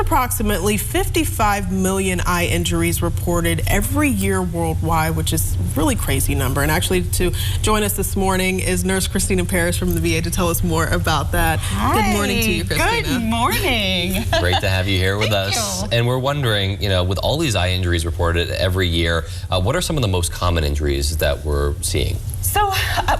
Approximately 55 million eye injuries reported every year worldwide, which is a really crazy number. And actually, to join us this morning is Nurse Christina Parrish from the VA to tell us more about that. Hi. Good morning to you, Christina. Good morning. Great to have you here with us. Thank you. And we're wondering, with all these eye injuries reported every year, what are some of the most common injuries that we're seeing? So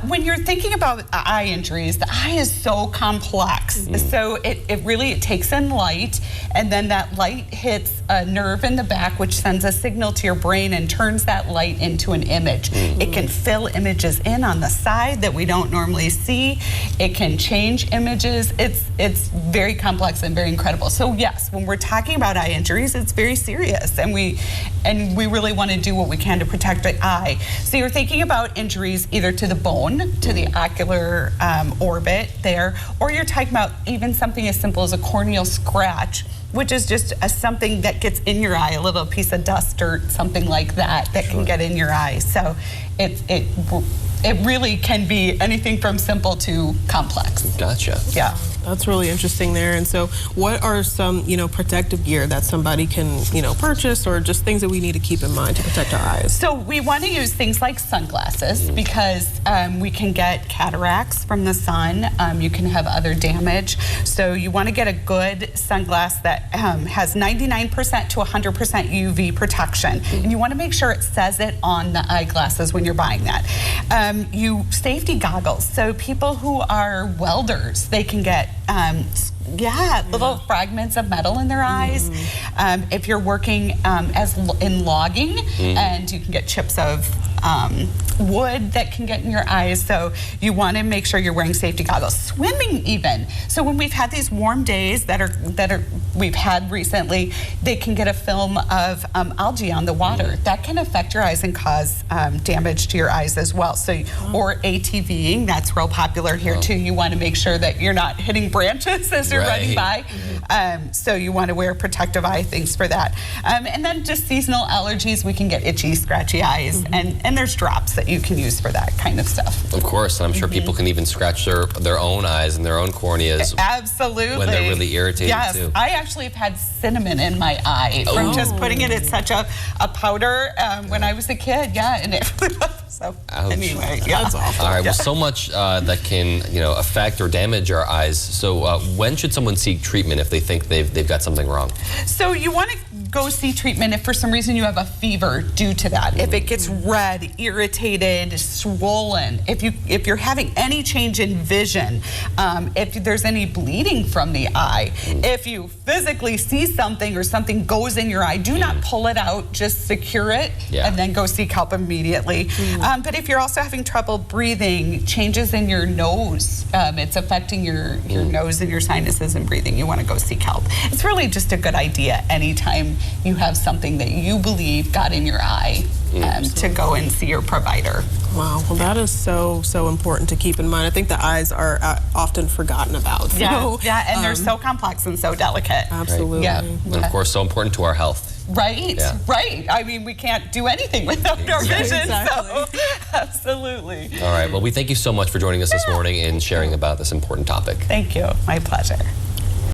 when you're thinking about eye injuries, the eye is so complex. So it really takes in light, and then that light hits a nerve in the back, which sends a signal to your brain and turns that light into an image. It can fill images in on the side that we don't normally see. It can change images. It's very complex and very incredible. So yes, when we're talking about eye injuries, it's very serious, and we really want to do what we can to protect the eye. So you're thinking about injuries either to the bone, to the ocular orbit there, or you're talking about even something as simple as a corneal scratch, which is just something that gets in your eye, a little piece of dust, dirt, something like that can get in your eye. So it really can be anything from simple to complex. Gotcha. Yeah. That's really interesting there. And so what are some, protective gear that somebody can, purchase, or just things that we need to keep in mind to protect our eyes? So we want to use things like sunglasses because we can get cataracts from the sun. You can have other damage. So you want to get a good sunglass that has 99% to 100% UV protection. And you want to make sure it says it on the eyeglasses when you're buying that. Safety goggles. So people who are welders, they can get little fragments of metal in their eyes. If you're working in logging, and you can get chips of wood that can get in your eyes, so you want to make sure you're wearing safety goggles. Swimming even. So when we've had these warm days that we've had recently, they can get a film of algae on the water. That can affect your eyes and cause damage to your eyes as well. So, or ATVing, that's real popular here too. You want to make sure that you're not hitting branches as you're running by. So you want to wear protective eye things for that. And then just seasonal allergies, we can get itchy, scratchy eyes, and there's drops that you can use for that kind of stuff. Of course, and I'm sure people can even scratch their own eyes and their own corneas. Absolutely. When they're really irritated too. I actually have had cinnamon in my eye from just putting it in such a powder when I was a kid. Yeah, and it so anyway, that's awful. All right, well, so much that can affect or damage our eyes. So when should someone seek treatment if they think they've got something wrong? So you want to go see treatment if for some reason you have a fever due to that. If it gets red, irritated, swollen, if you're having any change in vision, if there's any bleeding from the eye, if you physically see something or something goes in your eye, do not pull it out, just secure it and then go seek help immediately. But if you're also having trouble breathing, changes in your nose, it's affecting your nose and your sinuses and breathing, you want to go seek help. It's really just a good idea anytime you have something that you believe got in your eye to go and see your provider. Wow, well that is so important to keep in mind. I think the eyes are often forgotten about. So, and they're so complex and so delicate. Absolutely. Yeah. And of course, so important to our health. Right, right. I mean, we can't do anything without our vision, so absolutely. All right, well, we thank you so much for joining us this morning and sharing about this important topic. Thank you. My pleasure.